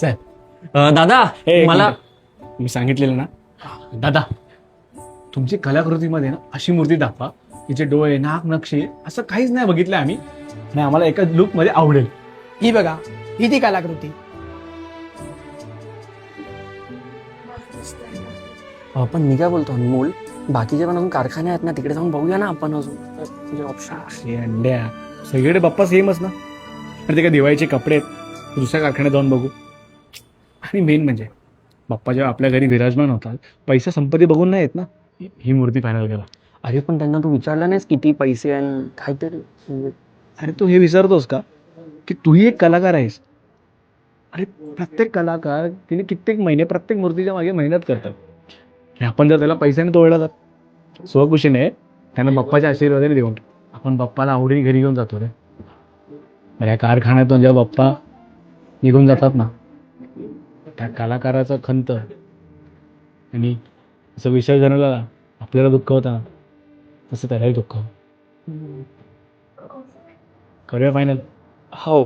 चल दादा एक मला मिनिट. मी सांगितलेलं ना दादा, तुमची कलाकृतीमध्ये ना अशी मूर्ती दाखवा तिचे डोळे, नाक, नक्षी असं काहीच नाही बघितलं आम्ही, आणि आम्हाला एका लुक मध्ये आवडेल. ही बघा, ही ती कलाकृती. पण मी काय बोलतो अनमोल, बाकीचे पण अजून कारखाने आहेत ना, तिकडे जाऊन बघूया ना आपण अजून म्हणजे ऑप्शन. अरे अंड्या, सगळीकडे बाप्पा सेमच ना. आणि ते काय दिवाळीचे कपडे आहेत, दुसऱ्या कारखान्यात जाऊन बघू. आणि मेन म्हणजे बाप्पा जेव्हा आपल्या घरी विराजमान होतात, पैसा संपत्ती बघून नाही येत ना. ही मूर्ती फायनल करा. अरे पण त्यांना तू विचारला नाहीस किती पैसे आणि काहीतरी म्हणजे. अरे तू हे विसरतोस का की तूही एक कलाकार आहेस. अरे प्रत्येक कलाकार तिने कित्येक महिने प्रत्येक मूर्तीच्या मागे मेहनत करतात, आणि आपण जर त्याला पैशाने तोडला तर स्वखुशीने त्यांना बाप्पाच्या आशीर्वादाने देऊन आपण बाप्पाला आवडीने घरी घेऊन जातो रे. तर या कारखान्यातून जेव्हा बाप्पा निघून जातात ना, त्या कलाकाराचा खंत आणि असं विसर्जनाला आपल्याला दुःख होतं ना, तसं त्यालाही दुःख होतं. करूया फायनल. हो